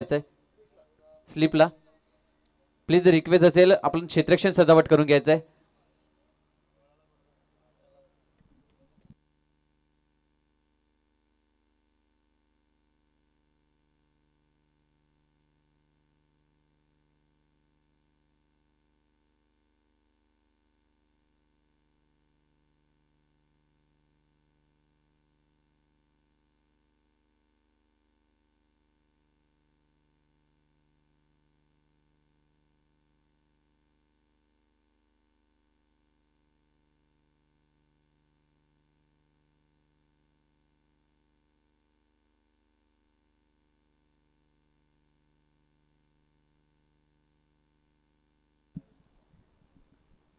घ्यायचंय स्लिपला. Please request असेल आपण क्षेत्ररक्षण सजावट करून घ्यायचंय.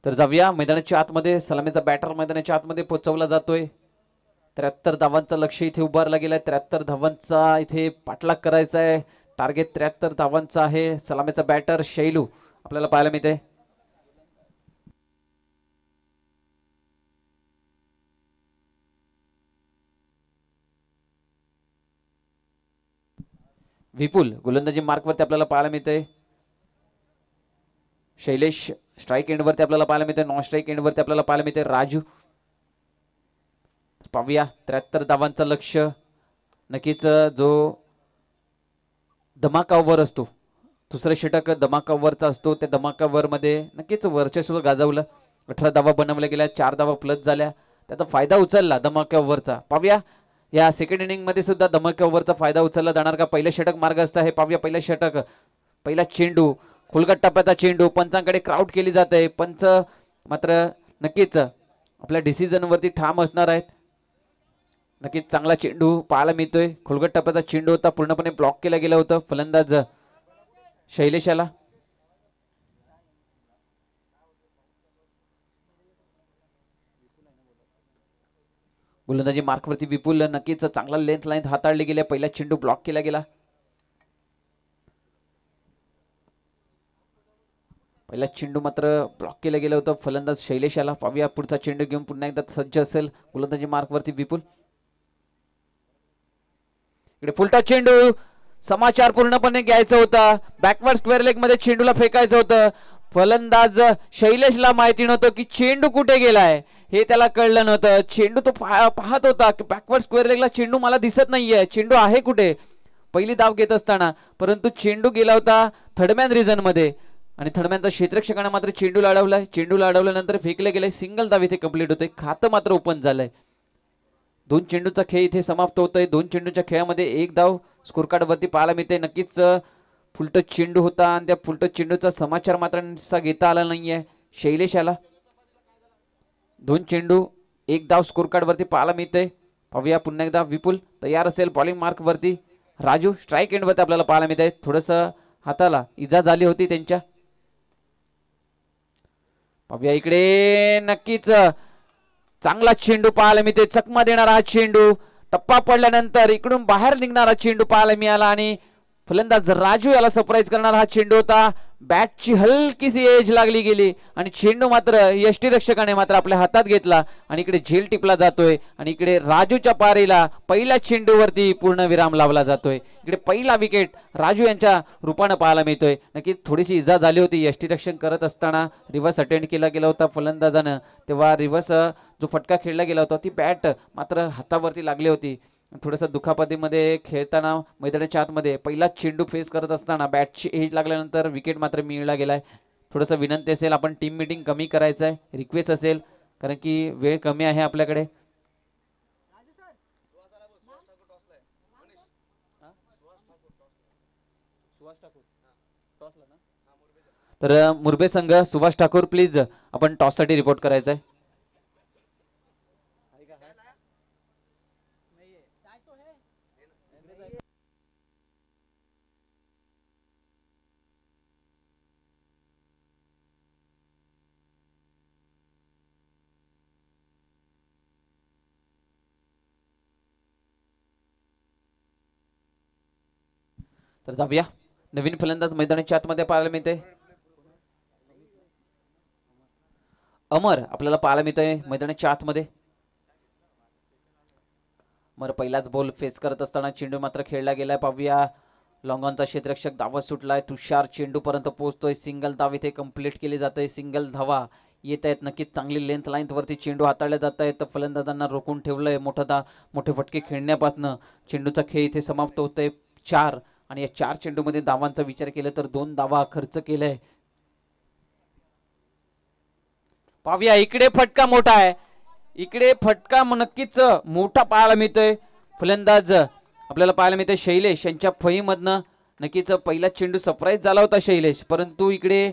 तर जाऊया मैदानाच्या आतमध्ये. सलामीचा बॅटर मैदानाच्या आतमध्ये पोहोचवला जातोय. 73 धावांचा लक्ष इथे उभारला गेलाय. 73 धावांचा इथे पाठलाग करायचा आहे. टार्गेट 73 धावांचा आहे. सलामीचा बॅटर शैलू आपल्याला पाहायला मिळते. विपुल गोलंदाजी मार्कवरती आपल्याला पाहायला मिळते. शैलेश स्ट्राईक एंडवरती आपल्याला पाहायला मिळते. नॉन स्ट्राईक एंडवरती आपल्याला पाहायला मिळते राजू. पाहूया 73 धावांचं लक्ष. नक्कीच जो धमाका ओव्हर असतो, दुसरं षटक धमाका ओव्हरचा असतो, त्या धमाका ओव्हर मध्ये नक्कीच वर्चस्व गाजवलं. 18 धावा बनवल्या गेल्या, 4 धावा प्लस झाल्या, त्याचा फायदा उचलला धमाका ओव्हरचा. पाहूया या सेकंड इनिंग मध्ये सुद्धा धमाका ओव्हरचा फायदा उचलला जाणार का. पहिलं षटक मार्गस्थ आहे. पाहूया पहिलं षटक, पहिला चेंडू, खुलगट टप्प्याचा चेंडू. पंचांकडे क्राऊड केली जाते. पंच मात्र नक्कीच आपल्या डिसिजन वरती ठाम असणार आहेत. नक्कीच चांगला चेंडू पाहायला मिळतोय. खुलगट टप्प्याचा चेंडू होता, पूर्णपणे ब्लॉक केला गेला होता. फलंदाज शैलेशाला. गोलंदाजी मार्कवरती विपुल. नक्कीच चांगला लेंथ लाईन हाताळली गेली. पहिला चेंडू ब्लॉक केला गेला. पहिला चेंडू मात्र ब्लॉक केलं गेलं होतं. फलंदाज शैलेशाला. पाहूया पुढचा चेंडू घेऊन पुन्हा एकदा सज्ज असेल गोलंदाजी मार्कवरती विपुल. इकडे फुलटा चेंडू. समाचार पूर्णपणे घ्यायचा होता. बॅकवर्ड स्क्वेअर लेग मध्ये चेंडूला फेकायचं होतं. फलंदाज शैलेशला माहिती नव्हतं की चेंडू कुठे गेलाय, हे त्याला कळलं नव्हतं. चेंडू तो पाहत होता की बॅकवर्ड स्क्वेअर लेगला चेंडू मला दिसत नाहीये, चेंडू आहे कुठे, पहिली धाव घेत असताना. परंतु चेंडू गेला होता थर्डमॅन रिजन मध्ये आणि थर्डमॅनचा क्षेत्ररक्षकाने मात्र चेंडू अडवलाय. चेंडू अडवल्यानंतर फेकले गेले. सिंगल धाव इथे कंप्लीट होते. खातं मात्र ओपन झालंय. 2 चेंडूचा खेळ इथे समाप्त होतोय. 2 चेंडूच्या खेळामध्ये 1 धाव स्कोर कार्ड वरती पाहायला मिळते. नक्कीच फुलटच चेंडू होता आणि त्या फुलटच चेंडूचा समाचार मात्र घेता आला नाहीये शैलेशाला. 2 चेंडू 1 धाव स्कोर कार्ड वरती पाहायला मिळते. पाहूया पुन्हा एकदा विपुल तयार असेल बॉलिंग मार्क वरती. राजू स्ट्राईक एंड वरती आपल्याला पाहायला मिळते. थोडस हाताला इजा झाली होती त्यांच्या. पाहूया इकडे नक्कीच चांगला चेंडू पाहायला मिळते. चकमा देणारा हा चेंडू. टप्पा पडल्यानंतर इकडून बाहेर निघणारा चेंडू पाहायला मिळाला आणि फलंदाज राजू याला सरप्राईज करणारा हा चेंडू होता. बॅटची हलकीशी एज लागली गेली आणि चेंडू मात्र यष्टीरक्षकाने मात्र आपल्या हातात घेतला आणि इकडे झेल टिपला जातोय आणि इकडे राजूच्या पारीला पहिल्या चेंडूवरती पूर्ण विराम लावला जातोय. इकडे पहिला विकेट राजू यांच्या रूपानं पाहायला मिळतोय. नक्की थोडीशी इजा झाली होती यष्टीरक्षण करत असताना. रिव्हर्स अटेंड केला गेला होता फलंदाजानं, तेव्हा रिव्हर्स जो फटका खेळला गेला होता ती बॅट मात्र हातावरती लागली होती. थोडंसं दुखापतीमध्ये खेळताना मैदानाच्या आतमध्ये पहिला चेंडू फेस करत असताना बॅटची एज लागल्यानंतर विकेट मात्र मिळला गेलाय. थोडंसं विनंती असेल आपण टीम मीटिंग कमी करायचं आहे, रिक्वेस्ट असेल, कारण की वेळ कमी आहे आपल्याकडे. तर मुरबे संघ सुभाष ठाकूर प्लीज आपण टॉस साठी रिपोर्ट करायचं आहे. तर जाऊया नवीन फलंदाज मैदानाच्या आतमध्ये पाहायला मिळते. अमर आपल्याला पाहायला मिळतोय मैदानाच्या आतमध्ये. अमर पहिलाच बॉल फेस करत असताना चेंडू मात्र खेळला गेलाय. पाहूया लॉंगॉनचा क्षेत्ररक्षक धावा सुटलाय. तुषार चेंडू पर्यंत पोहोचतोय. सिंगल धाव इथे कंप्लीट केली जाते. सिंगल धावा येत आहेत. नक्कीच चांगली लेंथ लाईन वरती चेंडू हाताळले जात आहेत. फलंदाजांना रोखून ठेवलंय. मोठे फटके खेळण्यापासून चेंडूचा खेळ इथे समाप्त होतोय. 4 आणि या 4 चेंडूमध्ये धावांचा विचार केला तर 2 धावा खर्च केलाय. पाहूया इकडे फटका मोठा आहे. इकडे फटका नक्कीच मोठा पाहायला मिळतोय. फलंदाज आपल्याला पाहायला मिळतोय शैलेश यांच्या फळीमधनं. नक्कीच पहिला चेंडू सरप्राईज झाला होता शैलेश, परंतु इकडे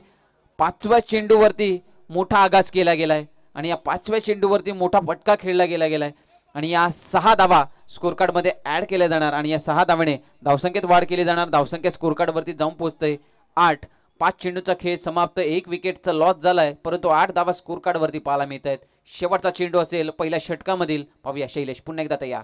5व्या चेंडूवरती मोठा आघात केला गेलाय आणि या 5व्या चेंडूवरती मोठा फटका खेळला गेलाय आणि या 6 धावा स्कोर कार्ड मध्ये ऍड केल्या जाणार आणि या 6 धावाने धावसंख्येत वाढ केली जाणार. धावसंख्या स्कोर कार्ड वरती जाऊन पोहोचतंय 8. 5 चेंडूचा खेळ समाप्त. 1 विकेटचा लॉस झालाय, परंतु 8 धावा स्कोर कार्ड वरती पाहायला मिळत आहेत. शेवटचा चेंडू असेल पहिल्या षटकामधील. पाहूया शैलेश पुन्हा एकदा तयार.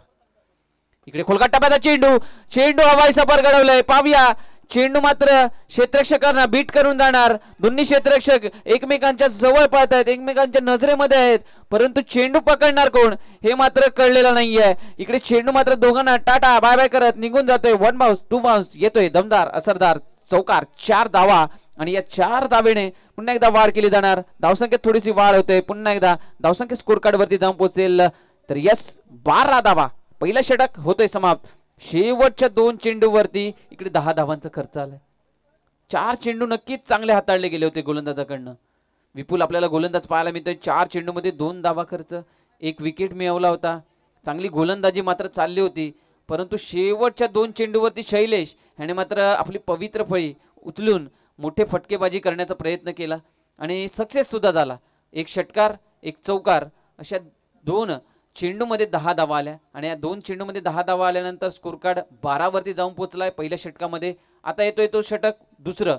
इकडे खोलगट टप्प्याचा चेंडू हवाई सफर घडवलाय. पाहूया चेंडू मात्र क्षेत्ररक्षकांना बीट करून जाणार. दोन्ही क्षेत्ररक्षक एकमेकांच्या जवळ पळत आहेत, एकमेकांच्या नजरेमध्ये आहेत, परंतु चेंडू पकडणार कोण हे मात्र कळलेलं नाहीये. इकडे चेंडू मात्र दोघांना टाटा बाय बाय करत निघून जातोय. 1 बाउन्स 2 बाउन्स येतोय. दमदार असरदार चौकार. 4 धावा आणि या 4 धावेने पुन्हा एकदा वाढ केली जाणार. धावसंख्येत थोडीशी वाढ होते. पुन्हा एकदा धावसंख्या स्कोर कार्ड वरती जाऊन पोहोचेल तर यस 12 धावा. पहिला षटक होतोय समाप्त. शेवटच्या 2 चेंडूवरती इकडे 10 धावांचा खर्च आलाय. 4 चेंडू नक्कीच चांगले हाताळले गेले होते गोलंदाजाकडनं. विपुल आपल्याला गोलंदाज पाहायला मिळतोय. 4 चेंडूमध्ये 2 धावा खर्च, 1 विकेट मिळवला होता. चांगली गोलंदाजी मात्र चालली होती, परंतु शेवटच्या 2 चेंडूवरती शैलेश ह्याने मात्र आपली पवित्र फळी उचलून मोठे फटकेबाजी करण्याचा प्रयत्न केला आणि सक्सेस सुद्धा झाला. 1 षटकार 1 चौकार अशा 2 चेंडूमध्ये 10 धावा आल्या आणि या 2 चेंडूमध्ये 10 धावा आल्यानंतर स्कोर कार्ड 12 वरती जाऊन पोहोचलाय पहिल्या षटकामध्ये. आता येतोय तो षटक दुसरं,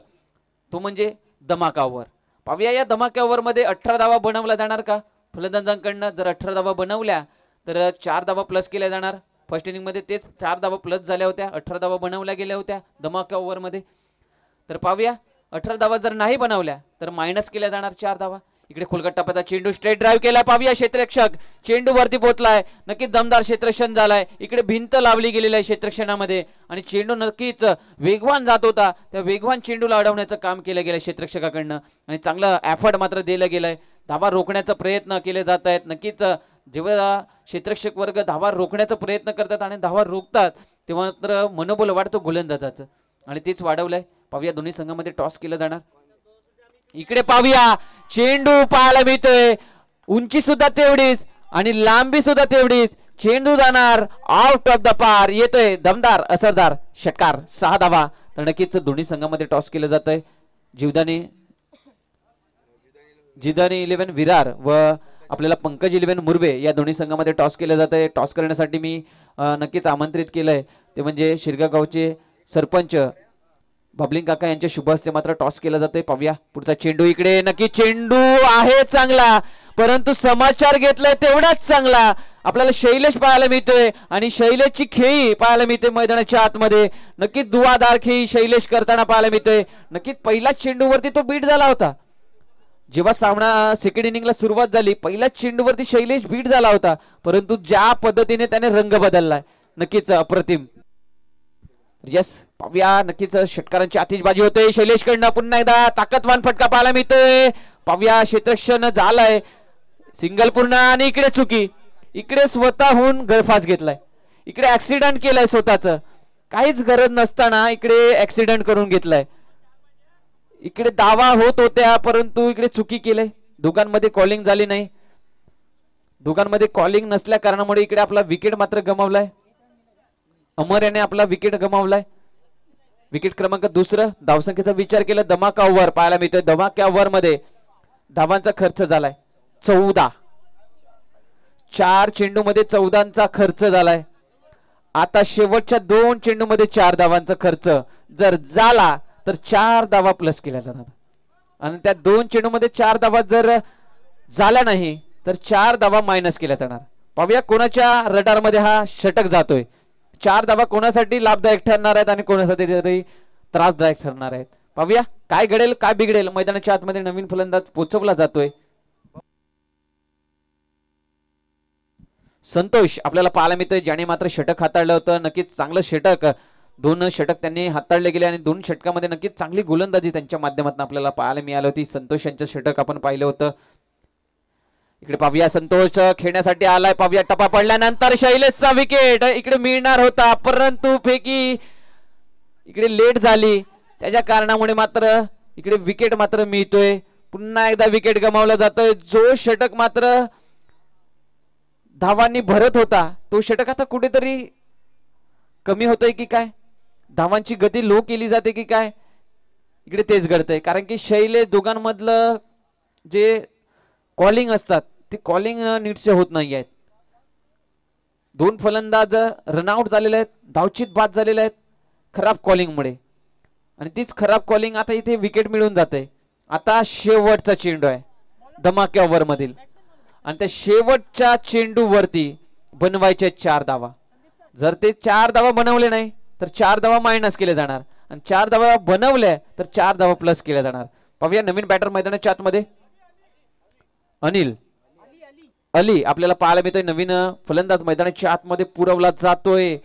तो म्हणजे धमाका ओव्हर. पाहूया या धमाका ओव्हर मध्ये 18 धावा बनवल्या जाणार का फलंदाजांकडनं. जर 18 धावा बनवल्या तर 4 धावा प्लस केल्या जाणार. फर्स्ट इनिंग मध्ये तेच 4 धावा प्लस झाल्या होत्या, 18 धावा बनवल्या गेल्या होत्या धमाका ओव्हर मध्ये. तर पाहूया 18 धावा जर नाही बनवल्या तर मायनस केल्या जाणार 4 धावा. इकडे खोलगट टप्प्याचा चेंडू स्ट्रेट ड्राइव्ह केला. पाहूया क्षेत्ररक्षक चेंडू वरती पोहोचलाय. नक्कीच दमदार क्षेत्ररक्षण झालाय. इकडे भिंत लावली गेलेली आहे क्षेत्ररक्षणामध्ये आणि चेंडू नक्कीच वेगवान जात होता. त्या वेगवान चेंडूला अडवण्याचं काम केलं गेलं क्षेत्ररक्षकाकडनं आणि चांगलं एफर्ट मात्र दिलं गेलंय. धावा रोखण्याचा प्रयत्न केले जात आहेत. नक्कीच जेव्हा क्षेत्ररक्षक वर्ग धावा रोखण्याचा प्रयत्न करतात आणि धावा रोखतात तेव्हा मात्र मनोबल वाढतो गोलंदाजाचं आणि तेच वाढवलंय. पाहूया दोन्ही संघामध्ये टॉस केलं जाणार. इकडे पाहूया चेंडू पाहायला मिळतोय. उंची सुद्धा तेवढीच आणि लांबी सुद्धा तेवढीच. चेंडू जाणार आउट ऑफ द पार. येतोय दमदार असरदार षटकार. 6 धावा. तर नक्कीच दोन्ही संघामध्ये टॉस केलं जात आहे. जिदानी 11 विरार व आपल्याला पंकज 11 मुरबे या दोन्ही संघामध्ये टॉस केलं जात आहे. टॉस करण्यासाठी मी नक्कीच आमंत्रित केलंय ते म्हणजे शिरगाव गावचे सरपंच बबलिंग काका यांच्या शुभ हस्ते मात्र टॉस केला जातोय. पाहूया पुढचा चेंडू. इकडे नक्की चेंडू आहे चांगला, परंतु समाचार घेतलाय तेवढाच चांगला. आपल्याला शैलेश पाहायला मिळतोय आणि शैलेशची खेळी पाहायला मिळते मैदानाच्या आतमध्ये. नक्कीच धुवाधार खेळी शैलेश करताना पाहायला मिळतोय. नक्कीच पहिल्याच चेंडूवरती तो बीट झाला होता. जेव्हा सामना सेकंड इनिंगला सुरुवात झाली पहिल्याच चेंडूवरती शैलेश बीट झाला होता, परंतु ज्या पद्धतीने त्याने रंग बदललाय नक्कीच अप्रतिम. यस पाहूया नक्कीच षटकारांची आतिषबाजी होते शैलेश कडनं. पुन्हा एकदा ताकदवान फटका पाहायला मिळतोय. पाहूया क्षेत्ररक्षण झालंय सिंगल पूर्ण आणि इकडे चुकी. इकडे स्वतःहून गळफास घेतलाय. इकडे ऍक्सिडेंट केलाय स्वतःच, काहीच गरज नसताना इकडे ऍक्सिडेंट करून घेतलाय. इकडे दावा होत होत्या परंतु इकडे चुकी केले. दोघांमध्ये कॉलिंग झाली नाही. दोघांमध्ये कॉलिंग नसल्या कारणामुळे इकडे आपला विकेट मात्र गमावलाय. अमर याने आपला विकेट गमावलाय. विकेट क्रमांक 2. धावसंख्येचा विचार केला धमाका ओव्हर पाहायला मिळतोय. धमाका ओव्हर मध्ये धावांचा खर्च झालाय 14. 4 चेंडू मध्ये 14चा खर्च झालाय. आता शेवटच्या 2 चेंडू मध्ये 4 धावांचा खर्च जर झाला तर 4 धावा प्लस केल्या जाणार आणि त्या 2 चेंडू मध्ये 4 धावा जर झाल्या नाही तर 4 धावा मायनस केल्या जाणार. पाहूया कोणाच्या रडार मध्ये हा षटक जातोय. 4 धावा कोणासाठी लाभदायक ठरणार आहेत आणि कोणासाठी त्रासदायक ठरणार आहेत. पाहूया काय घडेल काय बिघडेल. मैदानाच्या आतमध्ये नवीन फलंदाज पोचवला जातोय. संतोष आपल्याला पाहायला मिळतोय ज्याने मात्र षटक हाताळलं होतं. नक्कीच चांगलं षटक दोन षटक त्यांनी हाताळले गेले आणि 2 षटकामध्ये नक्कीच चांगली गोलंदाजी त्यांच्या माध्यमातून आपल्याला पाहायला मिळाली होती. संतोष यांचं षटक आपण पाहिलं होतं. इकडे पाहूया संतोष खेळण्यासाठी आलाय. पाहूया टपा पडल्यानंतर शैलेशचा विकेट इकडे मिळणार होता, परंतु फेकी इकडे लेट झाली, त्याच्या कारणामुळे मात्र इकडे विकेट मात्र मिळतोय. पुन्हा एकदा विकेट गमावला जातोय. जो षटक मात्र धावांनी भरत होता तो षटक आता कुठेतरी कमी होतोय की काय, धावांची गती लो केली जाते की काय, इकडे तेच घडतंय. कारण की शैलेश दोघांमधलं जे कॉलिंग असतात ते कॉलिंग नीटसे होत नाही आहेत. 2 फलंदाज रनआउट झालेले आहेत, धावचित बाद झालेले आहेत खराब कॉलिंगमुळे, आणि तीच खराब कॉलिंग आता इथे विकेट मिळून जाते. आता शेवटचा चेंडू आहे धमाक्या ओव्हर मधील, आणि त्या शेवटच्या चेंडूवरती बनवायचे 4 धावा. जर ते 4 धावा बनवले नाही तर 4 धावा मायनस केले जाणार, आणि 4 धावा बनवल्या तर 4 धावा प्लस केल्या जाणार. पाहूया नवीन बॅटर मैदानाच्या आतमध्ये अली आपल्याला पाहायला मिळतोय. नवीन फलंदाज मैदानाच्या आतमध्ये पुरवला जातोय.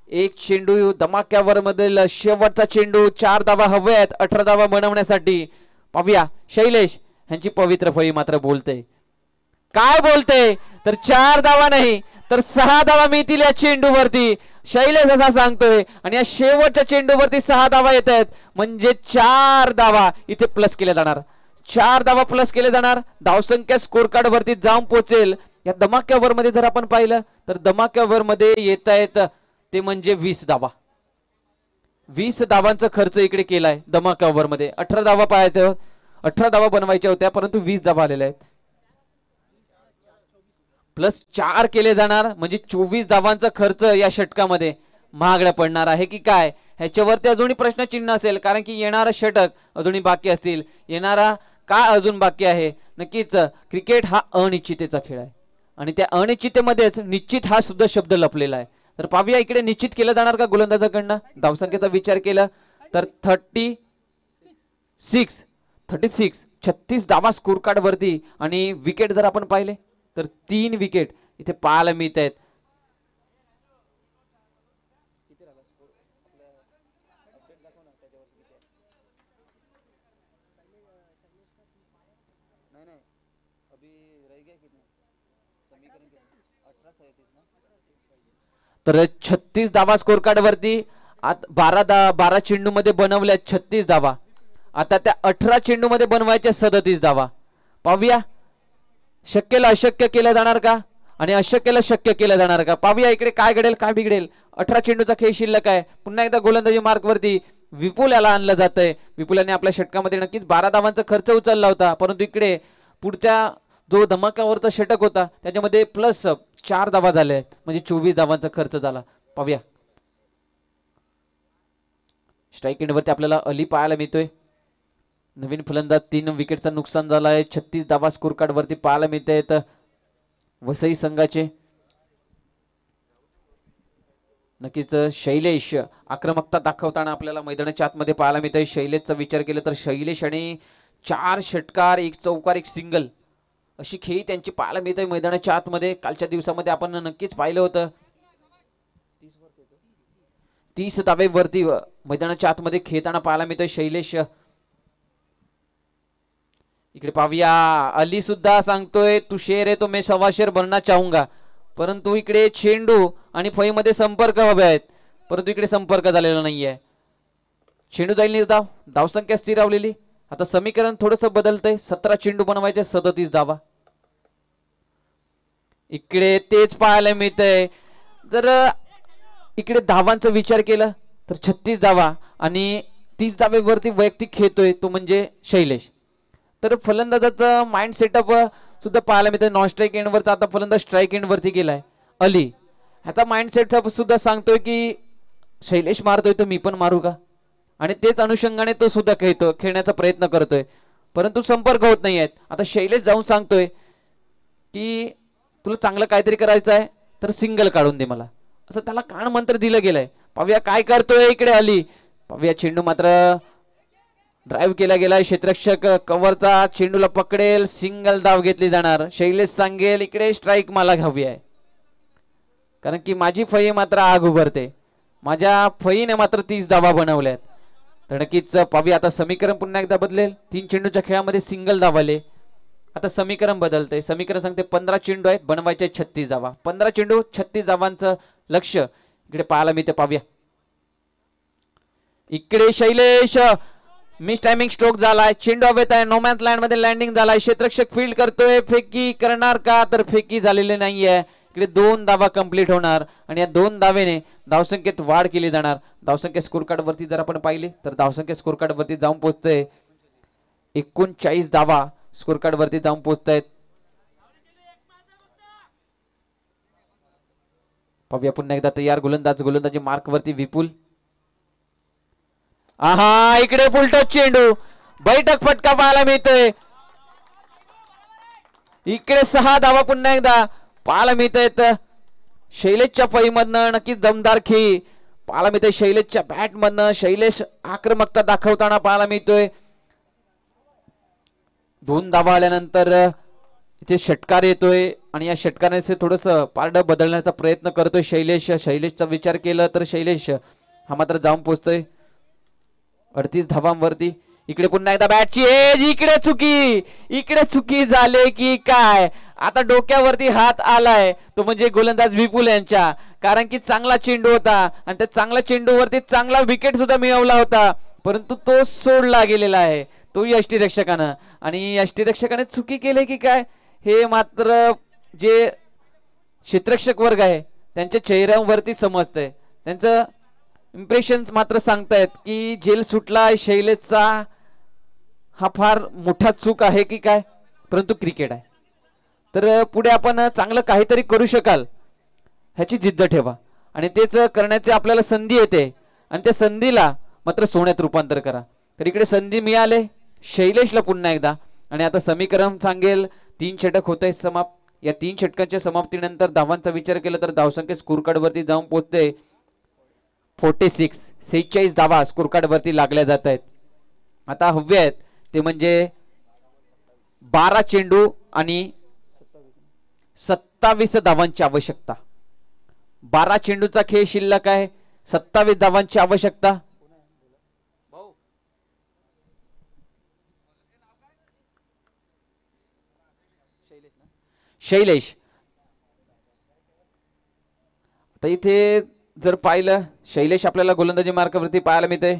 एक चेंडू धमाक्यावर मधील शेवटचा चेंडू, 4 धावा हवे आहेत 18 धावा बनवण्यासाठी. पाहूया शैलेश यांची पवित्र फळी मात्र बोलते. काय बोलते तर 4 धावा नाही तर 6 धावा मिळतील या चेंडूवरती, शैलेश असा सांगतोय. आणि या शेवटच्या चेंडूवरती 6 धावा येत आहेत, म्हणजे 4 धावा इथे प्लस केल्या जाणार. 4 धावा प्लस केले जाणार. धावसंख्या स्कोर कार्ड वरती जाऊन पोहोचेल. या धमाक्या ओव्हर मध्ये जर आपण पाहिलं तर धमाक्या ओव्हर मध्ये येत आहेत ते म्हणजे 20 धावा. 20 धावांचा खर्च इकडे केलाय धमाक्या ओव्हर मध्ये. 18 धावा पाहायच्या, 18 धावा बनवायच्या होत्या, परंतु 20 धावा आलेल्या आहेत. प्लस 4 केले जाणार, म्हणजे 24 धावांचा खर्च या षटकामध्ये महागडा पडणार आहे की काय, ह्याच्यावरती अजूनही प्रश्नचिन्ह असेल. कारण की येणारा षटक अजूनही बाकी असतील, येणारा का अजून बाकी आहे. नक्कीच क्रिकेट हा अनिश्चिततेचा खेळ आहे, आणि त्या अनिश्चिततेमध्येच निश्चित हा सुद्धा शब्द लपलेला आहे. तर पाहूया इकडे निश्चित केलं जाणार का गोलंदाजाकडनं. धावसंख्येचा विचार केला तर 36 धावा स्कोर कार्ड वरती, आणि विकेट जर आपण पाहिले तर 3 विकेट इथे पाहायला मिळत आहेत. तर 36 धावा स्कोर कार्ड वरती 12 चेंडू मध्ये बनवल्या 36 धावा. आता त्या 18 चेंडू मध्ये बनवायच्या 37 धावा. पाहूया शक्यला अशक्य केलं जाणार का, आणि अशक्यला शक्य केलं जाणार का. पाहूया इकडे काय घडेल काय बिघडेल. 18 चेंडूचा खेळ शिल्लक आहे. पुन्हा एकदा गोलंदाजी मार्क वरती विपुल याला आणलं जातंय. विपुलाने आपल्या षटकामध्ये नक्कीच 12 धावांचा खर्च उचलला होता, परंतु इकडे पुढच्या जो धमाक्यावरचा षटक होता त्याच्यामध्ये प्लस 4 धावा झाल्या आहेत, म्हणजे 24 धावांचा खर्च झाला. पाहूया स्ट्राईक एंडवरती आपल्याला अली पाहायला मिळतोय. नवीन फलंदाज 3 विकेटचं नुकसान झालं आहे. 36 धावा स्कोर कार्ड वरती पाहायला मिळत आहेत वसई संघाचे. नक्कीच शैलेश आक्रमकता दाखवताना आपल्याला मैदानाच्या आतमध्ये पाहायला मिळत आहे. शैलेशचा विचार केला तर शैलेश आणि 4 षटकार, 1 चौकार, 1 सिंगल अशी खेळी त्यांची पाहायला मिळत आहे मैदानाच्या आतमध्ये. कालच्या दिवसामध्ये आपण नक्कीच पाहिलं होतं 30 धावेवरती मैदानाच्या आतमध्ये खेळताना पाहायला मिळतोय शैलेश. इकडे पाहूया अली सुद्धा सांगतोय तू शेर आहे तो मैं 1.25 शेर बनना चाहूंगा, परंतु इकडे चेंडू आणि फळीमध्ये संपर्क हवे आहेत, परंतु इकडे संपर्क झालेला नाहीये. चेंडू जाईल निर्धाव, धावसंख्या स्थिरावलेली. आता समीकरण थोडंसं बदलतंय. 17 चेंडू बनवायचे 37 धावा. इकडे तेच पाहायला मिळतंय. जर इकडे धावांचा विचार केला तर 36 धावा आणि 30 धावेवरती वैयक्तिक खेळतोय तो म्हणजे शैलेश. तर फलंदाजाचा माइंड सेटअप सुद्धा पाहायला मिळतंय. नॉन स्ट्राईक एंडवरचा आता फलंदाज स्ट्राईक एंडवरती गेलाय अली. आता माइंड सेटअप सुद्धा सांगतोय की शैलेश मारतोय तर मी पण मारू का, आणि तेच अनुषंगाने तो सुद्धा खेळण्याचा प्रयत्न करतोय, परंतु संपर्क होत नाही आहेत. आता शैलेश जाऊन सांगतोय की तुला चांगलं काहीतरी करायचं आहे तर सिंगल काढून दे मला, असं त्याला कान मंत्र दिलं गेलंय. पाहूया काय करतोय इकडे अली. पाहूया चेंडू मात्र ड्राईव्ह केला गेलाय. क्षेत्ररक्षक कव्हरचा चेंडूला पकडेल, सिंगल धाव घेतली जाणार. शैलेश सांगेल इकडे स्ट्राईक मला हवी आहे, कारण की माझी फळी मात्र आग उभरते, माझ्या फईने मात्र 30 धावा बनवल्यात. तर नक्कीच पाहूया आता समीकरण पुन्हा एकदा बदलेल. 3 चेंडूच्या खेळामध्ये सिंगल धावाले. आता समीकरण बदलते. समीकरण सांगते 15 चेंडू आहेत, बनवायचे 36 धावा. 15 चेंडू 36 धावांचं लक्ष इकडे पाहायला मिळते. पाहूया इकडे शैलेश मिस टायमिंग स्ट्रोक झालाय. चेंडू हवेत आहे. नोमॅन्स लँड मध्ये लँडिंग झालाय. क्षेत्ररक्षक फील्ड करतोय. फेकी करणार का, तर फेकी झालेली नाहीये. इकडे 2 धावा कंप्लीट होणार आणि या 2 धावेने धावसंख्येत वाढ केली जाणार. धावसंख्या स्कोर कार्ड वरती जर आपण पाहिली तर धावसंख्या स्कोर कार्ड वरती जाऊन पोहोचते 39 धावा स्कोर कार्ड वरती जाऊन पोहोचतायत. पाहूया पुन्हा एकदा तयार गोलंदाज. गोलंदाजी मार्क वरती विपुल. आहा इकडे फुलटच चेंडू, बैठक फटका पाहायला मिळतोय. इकडे 6 धावा पुन्हा एकदा पाहायला मिळत. शैलेशच्या फळीमधनं नक्कीच दमदार खेळी पाहायला मिळते. शैलेशच्या बॅट मधनं शैलेश आक्रमकता दाखवताना पाहायला मिळतोय. 2 धावा आल्यानंतर इथे षटकार येतोय आणि या षटकाराने थोडस पारड बदलण्याचा प्रयत्न करतोय शैलेश. शैलेशचा विचार केला तर शैलेश हा मात्र जाऊन पोहोचतोय 38 धावांवरती. इकडे पुन्हा एकदा बॅटची एज. इकडे चुकी झाले की काय. आता डोक्यावरती हात आलाय तो म्हणजे गोलंदाज विपुल यांच्या, कारण की चांगला चेंडू होता आणि त्या चांगल्या चेंडूवरती चांगला विकेट सुद्धा मिळवला होता, परंतु तो सोडला गेलेला आहे तो यष्टीरक्षकानं. आणि यष्टीरक्षकाने चुकी केली की काय हे मात्र जे क्षेत्ररक्षक वर्ग आहे त्यांच्या चेहऱ्यावरती समजतंय. त्यांचं इम्प्रेशन्स मात्र सांगतायत की जेल सुटला शैलेशचा हा फार मोठा चूक आहे की काय, परंतु क्रिकेट आहे तर पुढे आपण चांगलं काहीतरी करू शकाल ह्याची जिद्द ठेवा आणि तेच करण्याची आपल्याला संधी येते आणि त्या संधीला मात्र सोन्यात रूपांतर करा. तर इकडे संधी मिळाले शैलेशला पुन्हा एकदा आणि आता समीकरण सांगेल 3 षटक होत आहेत समाप्त. या 3 षटकांच्या समाप्तीनंतर धावांचा विचार केला तर धावसंख्या स्कोर कार्ड वरती जाऊन पोहोचते 46 धावा स्कोर कार्ड वरती लागल्या जात आहेत. आता हवे आहेत ते म्हणजे 12 चेंडू आणि 27 धावांची आवश्यकता. 12 चेंडूचा खेळ शिल्लक आहे, 27 धावांची आवश्यकता. शैलेश आता इथे जर पाहिलं शैलेश आपल्याला गोलंदाजी मार्कावरती पाहायला मिळते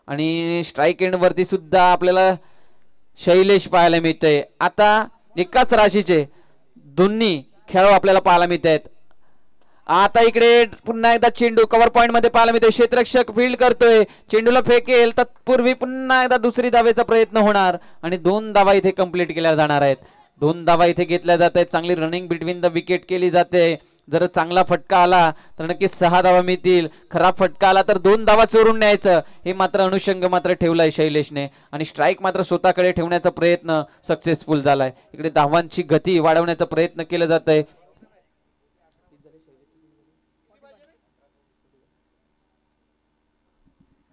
आणि स्ट्राईक एंड वरती सुद्धा आपल्याला शैलेश पाहायला मिळते. आता एकाच राशीचे दोन्ही खेळाडू आपल्याला पाहायला मिळत आहेत. आता इकडे पुन्हा एकदा चेंडू कव्हर पॉइंट मध्ये पाहायला मिळतोय. क्षेत्ररक्षक फील्ड करतोय, चेंडूला फेकेल तत्पूर्वी पुन्हा एकदा दुसरी धावेचा प्रयत्न होणार आणि 2 धावा इथे कंप्लीट केल्या जाणार आहेत. 2 धावा इथे घेतल्या जात आहेत. चांगली रनिंग बिटवीन द विकेट केली जाते. जर चांगला फटका आला तर नक्कीच 6 धावा मिळतील. खराब फटका आला तर 2 धावा चोरून न्यायचं हे मात्र अनुषंग मात्र ठेवलाय शैलेशने आणि स्ट्राईक मात्र स्वतःकडे ठेवण्याचा प्रयत्न सक्सेसफुल झालाय. इकडे धावांची गती वाढवण्याचा प्रयत्न केला जात आहे.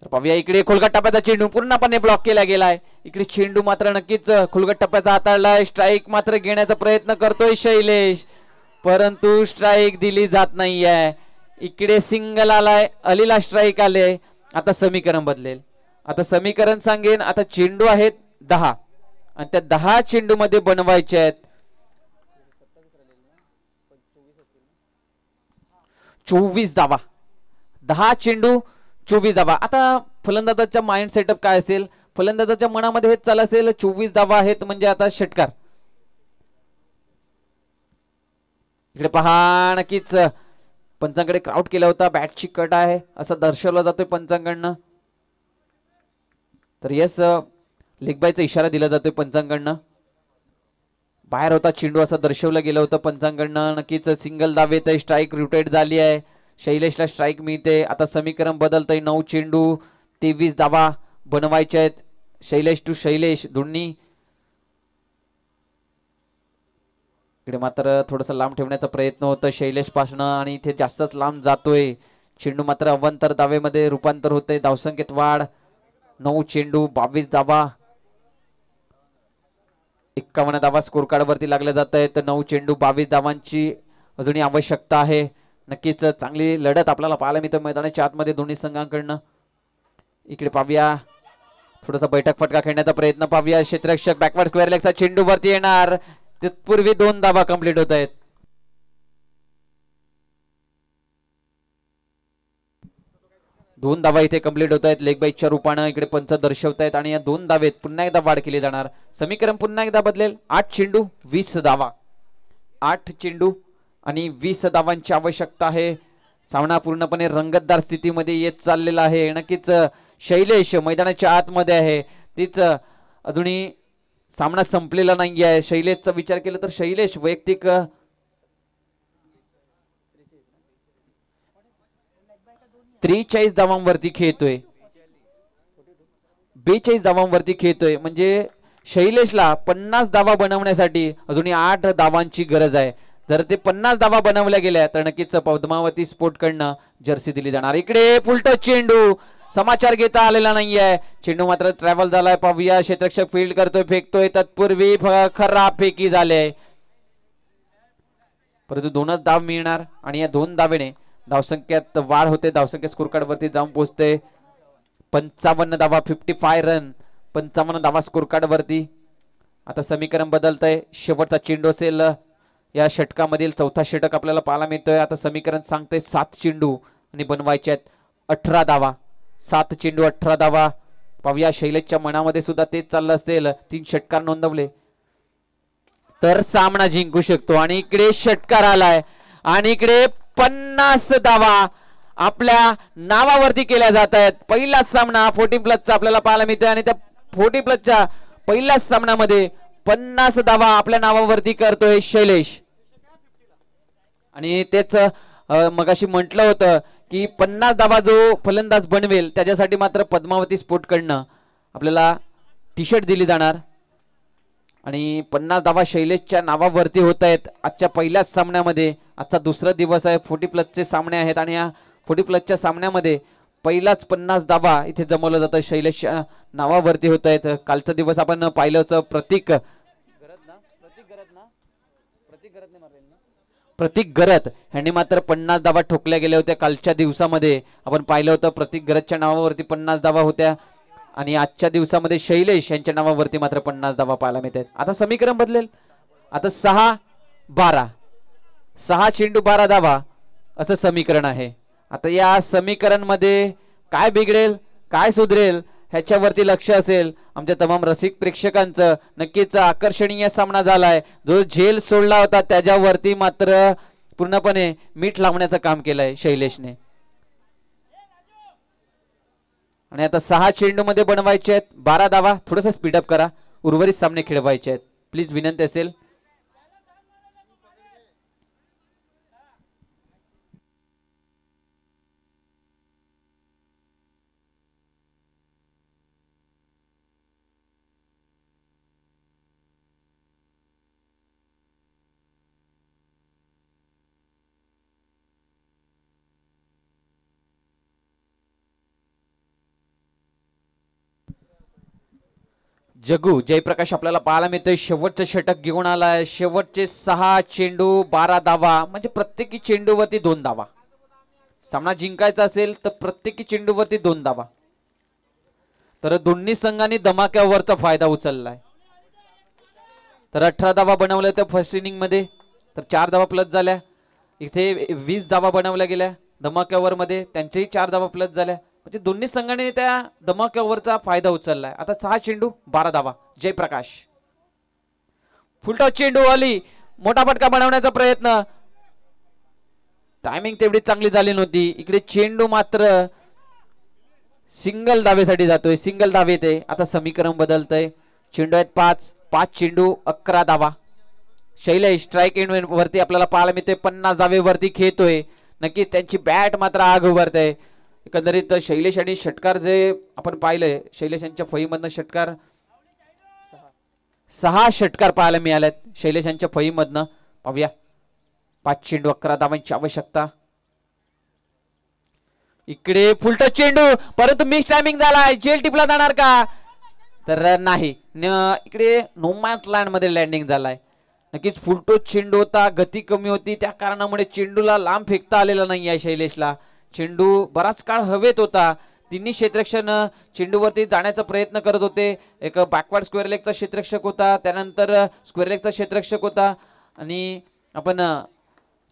तर पाहूया इकडे खोलगट टप्प्याचा चेंडू पूर्णपणे ब्लॉक केला गेलाय. इकडे चेंडू मात्र नक्कीच खोलगट टप्प्याचा हाताळलाय. स्ट्राईक मात्र घेण्याचा प्रयत्न करतोय शैलेश, परंतु स्ट्राईक दिली जात नाहीये. इकडे सिंगल आलाय, अलीला स्ट्राईक आले. आता समीकरण बदलेल. आता समीकरण सांगेन. आता चेंडू आहेत 10 आणि त्या 10 चेंडू मध्ये बनवायचे आहेत 24 धावा. 10 चेंडू 24 धावा. आता फलंदाजाचा माइंड सेटअप काय असेल, फलंदाजाच्या मनामध्ये हेच चाल असेल 24 धावा आहेत म्हणजे आता षटकार. इकडे पहा नक्कीच पंचांकडे क्राउड केला होता. बॅटची कट आहे असं दर्शवलं जातोय पंचांकडनं. तर यस लेग बायचा इशारा दिला जातोय पंचांकडनं. बाहेर होता चेंडू असं दर्शवलं गेलं होतं पंचांकडनं. नक्कीच सिंगल धावेत स्ट्राईक रोटेट झाली आहे. शैलेशला स्ट्राईक मिळते. आता समीकरण बदलतंय. 9 चेंडू 23 धावा बनवायचे आहेत. शैलेश टू शैलेश दोन्ही. इकडे मात्र थोडस लांब ठेवण्याचा प्रयत्न होतं शैलेश पासनं आणि इथे जास्तच लांब जातोय. चेंडू मात्र अवांतर धावेमध्ये रूपांतर होते. धावसंख्येत वाढ. 9 चेंडू 22 धावा 51 धावा स्कोर कार्ड वरती लागल्या जात आहेत. 9 चेंडू 22 धावांची अजूनही आवश्यकता आहे. नक्कीच चांगली लढत आपल्याला पाहायला मिळतं मैदानाच्या आतमध्ये दोन्ही संघांकडनं. इकडे पाहूया थोडासा बैठक फटका खेळण्याचा प्रयत्न पाहूया. क्षेत्ररक्षक बॅकवर्ड स्क्वेअर लेगचा चेंडू वरती येणार, तत्पूर्वी 2 धावा कंप्लीट होत आहेत. दोन धावा इथे कंप्लीट होत आहेत लेग बाईच्या रूपानं. इकडे पंच दर्शवतायत आणि या 2 धावेत पुन्हा एकदा वाढ केली जाणार. समीकरण पुन्हा एकदा बदलेल. 8 चेंडू 20 धावा. 8 चेंडू आणि 20 धावांची आवश्यकता आहे. सामना पूर्णपणे रंगतदार स्थितीमध्ये येत चाललेला आहे. नक्कीच शैलेश मैदानाच्या आतमध्ये आहे. तीच अजूनही सामना संपलेला नाही आहे. शैलेशचा विचार केला तर शैलेश वैयक्तिक 43 धावांवरती खेळतोय. 42 धावांवरती खेळतोय. म्हणजे शैलेशला 50 धावा बनवण्यासाठी अजूनही 8 धावांची गरज आहे. जर ते 50 धावा बनवल्या गेल्या तर नक्कीच पद्मावती स्पोर्ट कडनं जर्सी दिली जाणार. इकडे फुलटच चेंडू, समाचार घेता आलेला नाहीये. चेंडू मात्र ट्रॅव्हल झालाय. पाहूया क्षेत्ररक्षक फील्ड करतोय, फेकतोय, तत्पूर्वी खराब फेकी झाले. परंतु 2च धाव मिळणार आणि या 2 धावेने धावसंख्येत वाढ होते. धावसंख्या स्कोर कार्ड वरती जाऊन पोहोचते. 55 धावा, 55 रन, 55 धावा स्कोर कार्ड वरती. आता समीकरण बदलतंय. शेवटचा चेंडू असेल या षटकामधील, 4था षटक आपल्याला पाहायला मिळतोय. आता समीकरण सांगतंय 7 चेंडू आणि बनवायचे आहेत 18 धावा. 7 चेंडू 18 धावा. पाहूया शैलेशच्या मनामध्ये सुद्धा तेच चाललं असेल. 3 षटकार नोंदवले तर सामना जिंकू शकतो. आणि इकडे षटकार आलाय आणि इकडे 50 धावा आपल्या नावावरती केल्या जात आहेत. पहिलाच सामना 40+ आपल्याला पाहायला मिळतोय आणि त्या 40+ पहिल्याच सामन्यामध्ये 50 धावा आपल्या नावावरती करतोय शैलेश. आणि तेच मगाशी म्हटलं होतं की 50 धावा जो फलंदाज बनवेल त्याच्यासाठी मात्र पद्मावती स्पोर्ट कडनं आपल्याला टी-शर्ट दिली जाणार. आणि 50 धावा शैलेशच्या नावावरती होत आहेत आजच्या पहिल्याच सामन्यामध्ये. आजचा दुसरा दिवस आहे. 40+ सामने आहेत आणि या 40+ सामन्यामध्ये पहिलाच 50 धावा इथे जमवलं जातं शैलेशच्या नावावरती होत आहेत. कालचा दिवस आपण पाहिलं होतं प्रतीक गरत यांनी मात्र 50 धावा ठोकल्या गेल्या होत्या. कालच्या दिवसामध्ये आपण पाहिलं होतं प्रतीक गरतच्या नावावरती 50 धावा होत्या आणि आजच्या दिवसामध्ये शैलेश यांच्या नावावरती मात्र 50 धावा पाहायला मिळतात. आता समीकरण बदलेल. आता 6-12, 6 चेंडू 12 धावा असं समीकरण आहे. आता या समीकरण मध्ये काय बिघडेल, काय सुधरेल ह्याच्यावरती लक्ष असेल आमच्या तमाम रसिक प्रेक्षकांचं. नक्कीच आकर्षणीय सामना झालाय. जो झेल सोडला होता त्याच्यावरती मात्र पूर्णपणे मीठ लावण्याचं काम केलंय शैलेशने. आणि आता 6 चेंडू मध्ये बनवायचे आहेत 12 धावा. थोडंसं स्पीडअप करा, उर्वरित सामने खेळवायचे आहेत प्लीज, विनंती असेल. जगू जयप्रकाश आपल्याला पाहायला मिळतोय. शेवटचं षटक घेऊन आलाय. शेवटचे 6 चेंडू 12 धावा, म्हणजे प्रत्येकी चेंडूवरती 2 धावा. सामना जिंकायचा असेल तर प्रत्येकी चेंडूवरती 2 धावा. तर दोन्ही संघांनी धमाक्यावरचा फायदा उचललाय. तर 18 धावा बनवल्या त्या फर्स्ट इनिंग मध्ये, तर 4 धावा प्लस झाल्या. इथे 20 धावा बनवल्या गेल्या धमाक्यावर मध्ये, त्यांच्याही 4 धावा प्लस झाल्या. म्हणजे दोन्ही संघाने त्या धमाक्यावरचा फायदा उचललाय. आता 6 चेंडू 12 धावा. जयप्रकाश फुलटॉस चेंडू आली, मोठा फटका बनवण्याचा प्रयत्न, टायमिंग तेवढी चांगली झाली नव्हती. इकडे चेंडू मात्र सिंगल धावेसाठी जातोय, सिंगल धावेत आहे. आता समीकरण बदलतंय. चेंडू आहेत 5 चेंडू 11 धावा. शैलेश स्ट्राईक एंड वरती आपल्याला पाहायला मिळते. 50 धावेवरती खेळतोय. नक्की त्यांची बॅट मात्र आग उभारते. एकंदरीत शैलेश आणि षटकार जे आपण पाहिलंय, शैलेश यांच्या फळीमधनं षटकार 6 षटकार पाहायला मिळालेत शैलेश यांच्या फळीमधनं. पाहूया 5 चेंडू 11 धावांची आवश्यकता. इकडे फुलटच चेंडू, परंतु मिक्स टायमिंग झालाय. जेल टिपला जाणार का, तर नाही. इकडे नो मॅच लँड मध्ये लँडिंग झालाय. नक्कीच फुलटोच चेंडू होता, गती कमी होती, त्या कारणामुळे चेंडूला लांब फेकता आलेला नाही आहे शैलेशला. चेंडू बराच काळ हवेत होता. तिन्ही क्षेत्ररक्षण चेंडूवरती जाण्याचा प्रयत्न करत होते. एक बॅकवर्ड स्क्वेअर लेगचा क्षेत्ररक्षक होता, त्यानंतर स्क्वेअर लेगचा क्षेत्ररक्षक होता आणि आपण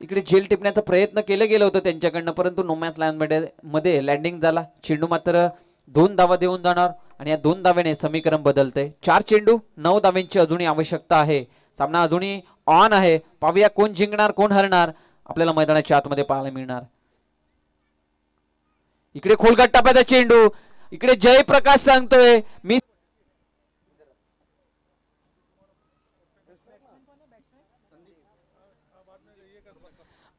इकडे झेल टिपण्याचा प्रयत्न केलं गेलं होतं त्यांच्याकडनं, परंतु नोमॅथ लँड मध्ये लँडिंग झाला. चेंडू मात्र 2 धावा देऊन जाणार आणि या 2 धाव्याने समीकरण बदलते. 4 चेंडू 9 धाव्यांची अजूनही आवश्यकता आहे. सामना अजूनही ऑन आहे. पाहूया कोण जिंकणार कोण हरणार आपल्याला मैदानाच्या आतमध्ये पाहायला मिळणार. इकडे खोलगट टापायचा चेंडू, इकडे जयप्रकाश सांगतोय मी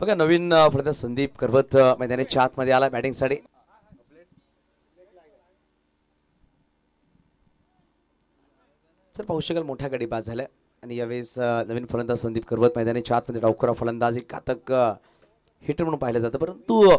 बघा नवीन फलंदाज संदीप करवत मैदानाच्या आतमध्ये आला बॅटिंगसाठी. सर पाहू शकाल मोठ्या गडी बाद झाल्या आणि यावेळेस नवीन फलंदाज संदीप करवत मैदानाच्या आतमध्ये डावखुरा फलंदाज एक घातक हिटर म्हणून पाहिलं जातं, परंतु